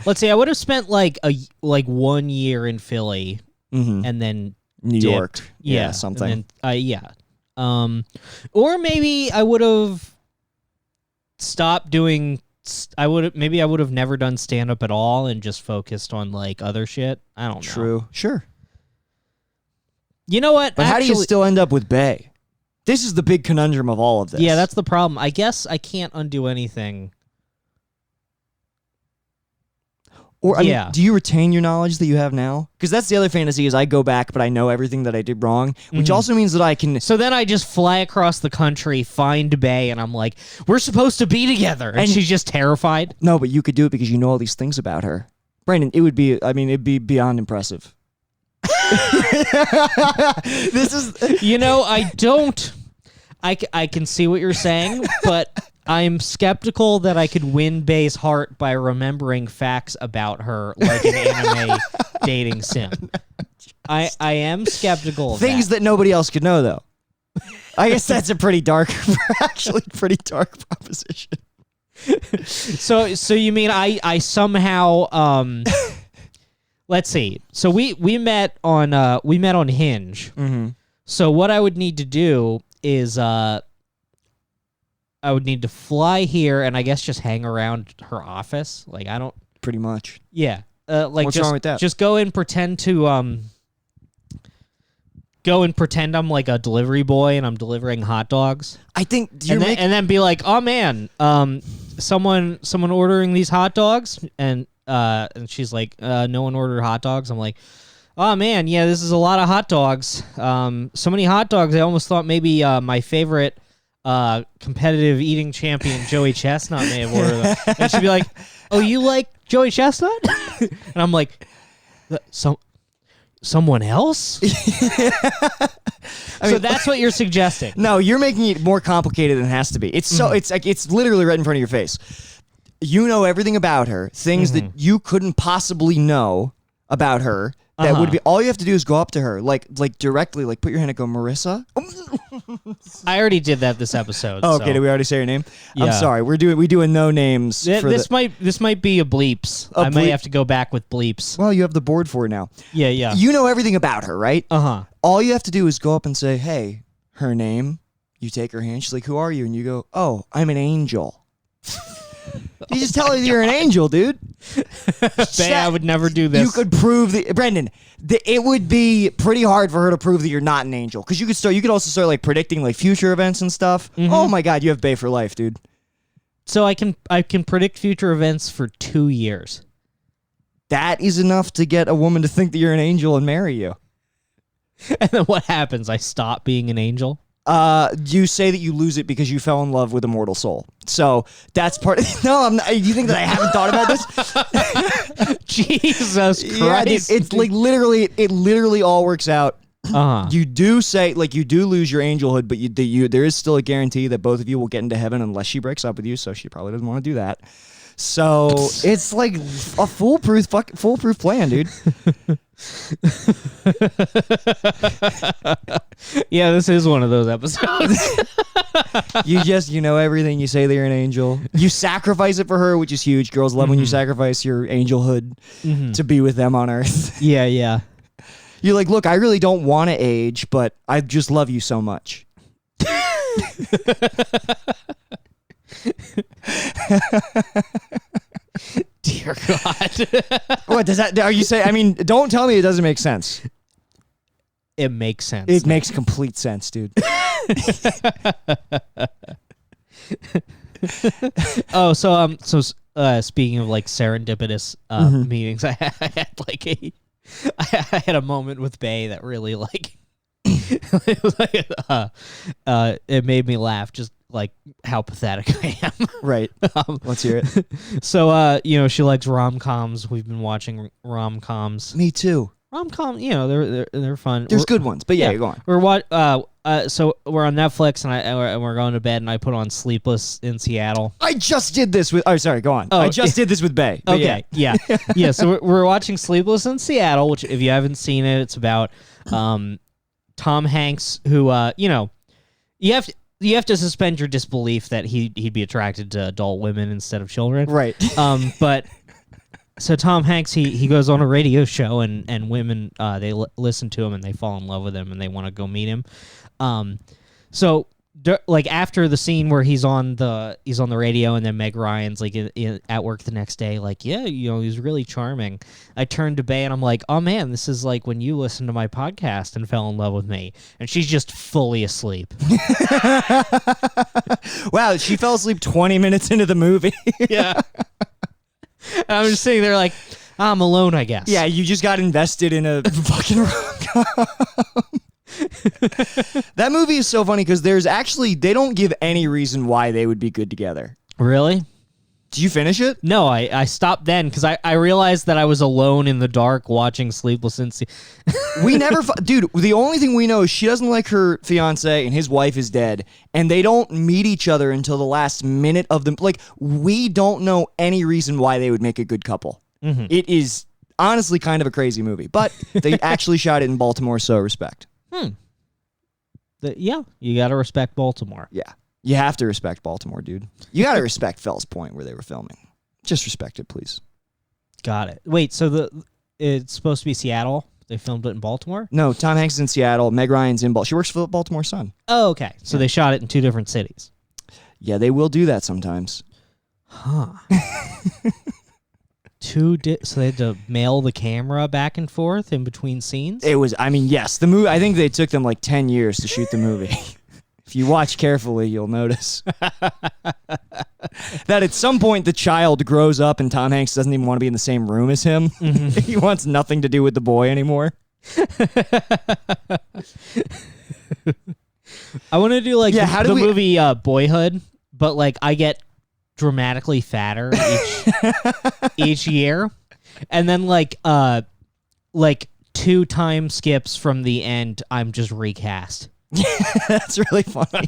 Let's see, I would have spent like 1 year in Philly and then New dipped. York. Yeah, something. Then, or maybe I would have stopped doing I would have never done stand up at all and just focused on like other shit. I don't know. True. Sure. You know what? But how do you still end up with Bay? This is the big conundrum of all of this. Yeah, that's the problem. I guess I can't undo anything. Or I mean, do you retain your knowledge that you have now? Because that's the other fantasy is I go back, but I know everything that I did wrong, which also means that I can... So then I just fly across the country, find Bay, and I'm like, we're supposed to be together. And she's just terrified. No, but you could do it because you know all these things about her. Brandon, it'd be beyond impressive. This is... I can see what you're saying, but I'm skeptical that I could win Bay's heart by remembering facts about her like an anime dating sim. I am skeptical of things that nobody else could know, though. I guess that's a pretty dark proposition. So you mean I somehow let's see. So we met on Hinge. Mm-hmm. So what I would need to do is I would need to fly here and I guess just hang around her office. Like I don't pretty much. Yeah. What's wrong with that? Just go and pretend to pretend I'm like a delivery boy and I'm delivering hot dogs. I think and then be like, "Oh man, someone ordering these hot dogs?" And she's like, "No one ordered hot dogs." I'm like, "Oh man, yeah, this is a lot of hot dogs. So many hot dogs. I almost thought maybe my favorite competitive eating champion Joey Chestnut may have ordered them." And she'd be like, "Oh, you like Joey Chestnut?" And I'm like, someone else? So that's what you're suggesting. No, you're making it more complicated than it has to be. It's so it's like it's literally right in front of your face. You know everything about her, things that you couldn't possibly know about her. That would be all you have to do is go up to her, like directly, like put your hand and go, "Marissa." I already did that this episode. Oh, okay, did we already say your name? Yeah. I'm sorry. We doing no names. This might be a bleeps. I may have to go back with bleeps. Well, you have the board for it now. Yeah. You know everything about her, right? All you have to do is go up and say, "Hey, her name." You take her hand. She's like, "Who are you?" And you go, "Oh, I'm an angel." You just tell her you're an angel, dude. Bay, I would never do this. You could prove Brendan. It would be pretty hard for her to prove that you're not an angel, because you could also start like predicting like future events and stuff. Oh my God, you have Bay for life, dude. So I can predict future events for 2 years. That is enough to get a woman to think that you're an angel and marry you. And then what happens? I stop being an angel? You say that you lose it because you fell in love with a mortal soul. So that's part of... No, I'm not, you think that I haven't thought about this? Jesus Christ. Yeah, it's like it literally all works out. You do say, like, you do lose your angelhood, but there is still a guarantee that both of you will get into heaven unless she breaks up with you, so she probably doesn't want to do that. So it's like a foolproof plan, dude. Yeah, this is one of those episodes. You know everything. You say that you're an angel. You sacrifice it for her, which is huge. Girls love when you sacrifice your angelhood to be with them on Earth. Yeah. You're like, look, I really don't want to age, but I just love you so much. Dear God. What does that? Are you saying? I mean, don't tell me it doesn't make sense. It makes sense. It makes complete sense, dude. Oh, so speaking of like serendipitous meetings, I had like I had a moment with Bay that really like it was like it made me laugh, just like how pathetic I am. Right. Let's hear it. So she likes rom-coms. We've been watching rom-coms. Me too. Rom-com, they're fun. There's good ones, but yeah, go on. So we're on Netflix and we're going to bed, and I put on Sleepless in Seattle. I just did this with. Oh, sorry. Go on. I just did this with Bay. Okay. Yeah. So we're watching Sleepless in Seattle, which if you haven't seen it, it's about Tom Hanks, who you have to suspend your disbelief that he'd be attracted to adult women instead of children. Right. But. So Tom Hanks, he goes on a radio show, and women they listen to him and they fall in love with him and they want to go meet him. So like after the scene where he's on the radio, and then Meg Ryan's like at work the next day, like, yeah, he's really charming. I turned to Bay and I'm like, oh man, this is like when you listened to my podcast and fell in love with me, and she's just fully asleep. Wow, she fell asleep 20 minutes into the movie. Yeah. And I'm just sitting there like, I'm alone, I guess. Yeah, you just got invested in a fucking rom-com. That movie is so funny because they don't give any reason why they would be good together. Really? Did you finish it? No, I stopped then because I realized that I was alone in the dark watching Sleepless in Seattle. We never... Dude, the only thing we know is she doesn't like her fiance and his wife is dead, and they don't meet each other until the last minute of them. Like, we don't know any reason why they would make a good couple. Mm-hmm. It is honestly kind of a crazy movie, but they actually shot it in Baltimore, so respect. Yeah, you got to respect Baltimore. Yeah. You have to respect Baltimore, dude. You got to respect Fells Point where they were filming. Just respect it, please. Got it. Wait, so it's supposed to be Seattle? They filmed it in Baltimore? No, Tom Hanks is in Seattle. Meg Ryan's in Baltimore. She works for the Baltimore Sun. Oh, okay. So they shot it in two different cities. Yeah, they will do that sometimes. Huh. So they had to mail the camera back and forth in between scenes? Yes. The movie, I think they took them like 10 years to shoot the movie. If you watch carefully, you'll notice that at some point the child grows up and Tom Hanks doesn't even want to be in the same room as him. Mm-hmm. He wants nothing to do with the boy anymore. I want to do like the movie Boyhood, but like I get dramatically fatter each year, and then like 2 time skips from the end, I'm just recast. That's really funny.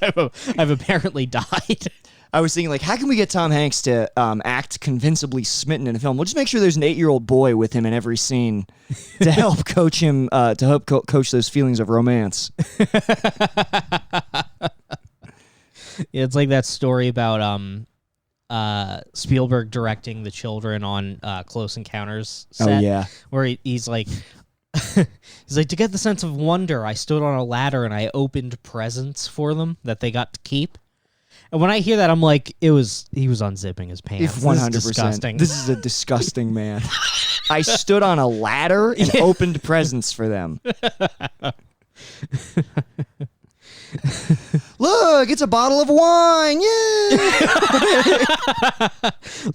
I've apparently died. I was thinking, like, how can we get Tom Hanks to act convincingly smitten in a film? We'll just make sure there's an 8-year-old boy with him in every scene to help coach him, to help coach those feelings of romance. Yeah, it's like that story about Spielberg directing the children on Close Encounters set. Oh, yeah. Where he's like... He's like, to get the sense of wonder, I stood on a ladder and I opened presents for them that they got to keep. And when I hear that, I'm like, he was unzipping his pants. 100%. This is disgusting. This is a disgusting man. I stood on a ladder and opened presents for them. Look, it's a bottle of wine. Yay!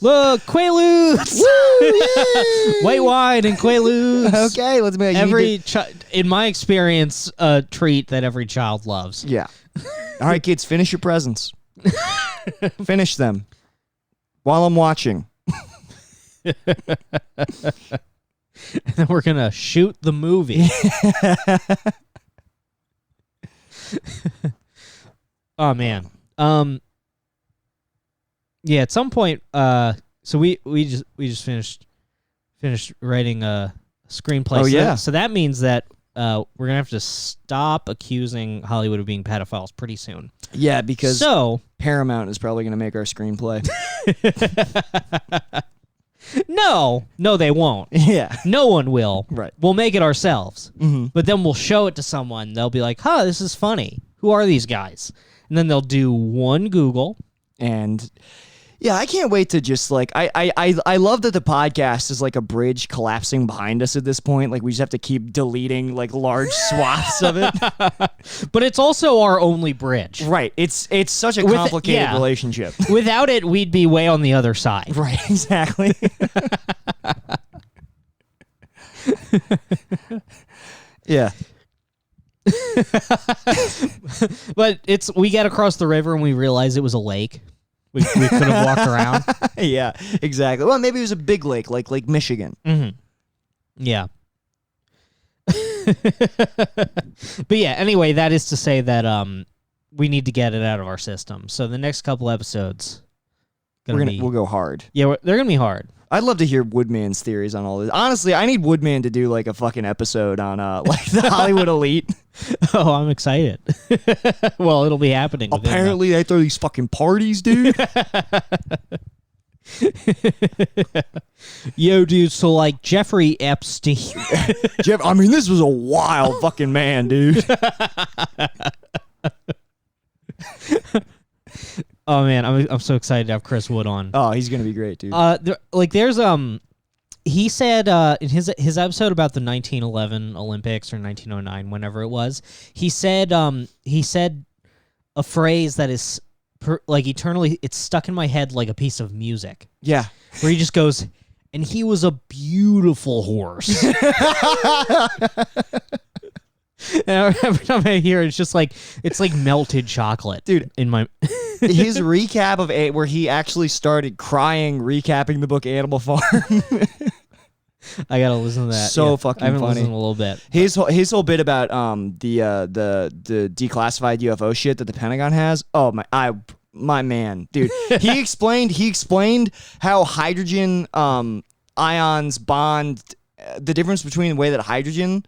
Look, Quaaludes. Woo, White wine and Quaaludes. Okay, let's make in my experience, a treat that every child loves. Yeah. All right, kids, finish your presents. Finish them while I'm watching. And then we're gonna shoot the movie. Oh man. Yeah, at some point so we just finished writing a screenplay. Oh, yeah. So that means that we're gonna have to stop accusing Hollywood of being pedophiles pretty soon. Yeah, because So Paramount is probably going to make our screenplay. No, they won't. Yeah. No one will. Right. We'll make it ourselves. Mm-hmm. But then we'll show it to someone. They'll be like, huh, this is funny. Who are these guys? And then they'll do one Google. And yeah, I can't wait to just like I love that the podcast is like a bridge collapsing behind us at this point. Like we just have to keep deleting like large swaths of it. But it's also our only bridge. Right. It's such a complicated relationship. Without it, we'd be way on the other side. Right, exactly. Yeah. But we get across the river and we realize it was a lake. We could have walked around. Yeah, exactly. Well, maybe it was a big lake, like Lake Michigan. Mm-hmm. Yeah. But yeah, anyway, that is to say that we need to get it out of our system. So the next couple episodes, we'll go hard. Yeah, they're gonna be hard. I'd love to hear Woodman's theories on all this. Honestly, I need Woodman to do like a fucking episode on like the Hollywood elite. Oh, I'm excited. Well, it'll be happening. Apparently, they throw these fucking parties, dude. Yo, dude. So like Jeffrey Epstein. I mean, this was a wild fucking man, dude. Oh man, I'm so excited to have Chris Wood on. Oh, he's gonna be great, dude. He said in his episode about the 1911 Olympics or 1909, whenever it was, he said a phrase that is like eternally, it's stuck in my head like a piece of music. Yeah, where he just goes, and he was a beautiful horse. And every time I hear it, it's like melted chocolate, dude. In my his recap of where he actually started crying, recapping the book Animal Farm. I gotta listen to that. So fucking I haven't funny. listened in a little bit. His whole bit about the declassified UFO shit that the Pentagon has. Oh my man, dude. He explained how hydrogen ions bond, the difference between the way that hydrogen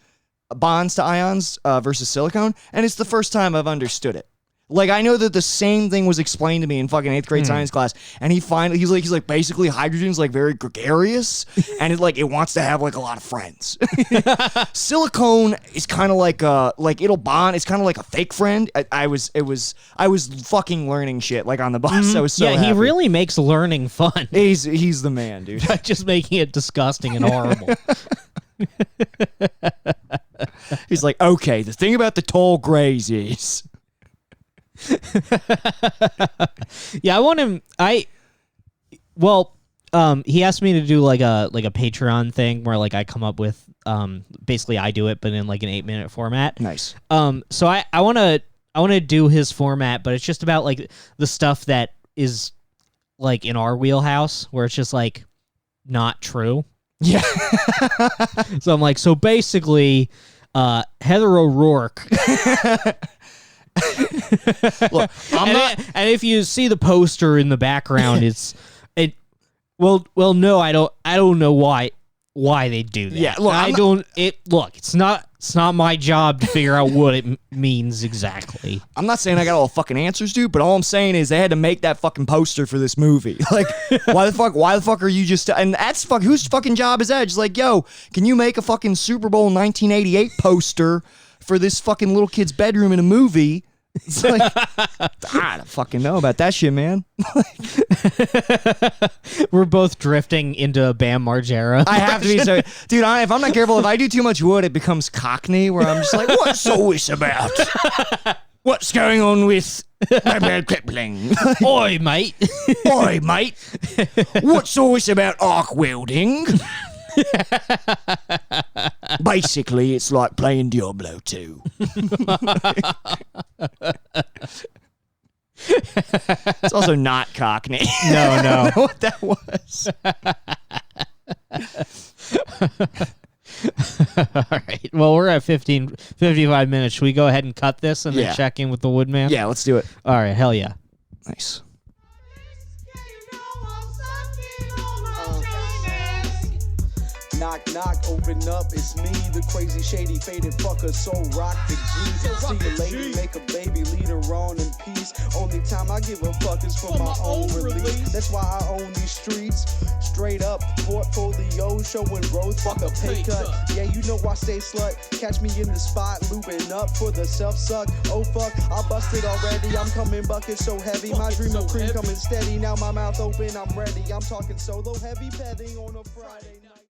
bonds to ions versus silicone, and it's the first time I've understood it. Like, I know that the same thing was explained to me in fucking 8th grade science class, and he's like basically hydrogen's like very gregarious, and it wants to have like a lot of friends. Silicone is kind of like it'll bond. It's kind of like a fake friend. I was fucking learning shit like on the bus. I was so happy. He really makes learning fun. He's the man, dude. By just making it disgusting and horrible. He's like, okay, the thing about the tall grays is. Yeah, I want him. He asked me to do like a Patreon thing where like I come up with basically I do it, but in like an 8-minute format. Nice. So I want to do his format, but it's just about like the stuff that is like in our wheelhouse, where it's just like not true. Yeah. So I'm like, so basically, Heather O'Rourke. Look, and if you see the poster in the background, well, no, I don't know why they do that. Yeah, look, it's not my job to figure out what it means exactly. I'm not saying I got all the fucking answers, dude, but all I'm saying is they had to make that fucking poster for this movie. Like, why the fuck are you just, and that's whose fucking job is that? Just like, yo, can you make a fucking Super Bowl 1988 poster for this fucking little kid's bedroom in a movie? It's like, I don't fucking know about that shit, man. We're both drifting into a Bam Margera. I have to be so, dude. If I'm not careful, if I do too much wood, it becomes Cockney, where I'm just like, what's all this about? What's going on with Crippling? Oi, mate. Oi, mate. What's all this about arc welding? Basically, it's like playing Diablo 2. It's also not Cockney. No. I don't know what that was. All right. Well, we're at 55 minutes. Should we go ahead and cut this and then check in with the Woodman? Yeah, let's do it. All right. Hell yeah. Nice. Knock, knock, open up, it's me, the crazy, shady, faded fucker, so rock the G. See you lady, make a baby, lead her on in peace. Only time I give a fuck is for my own release. That's why I own these streets. Straight up, portfolio showing growth, fuck a pay cut. Yeah, you know I stay slut. Catch me in the spot, looping up for the self-suck. Oh fuck, I busted already, I'm coming bucket so heavy. My dream of cream coming steady, now my mouth open, I'm ready. I'm talking solo heavy petting on a Friday night.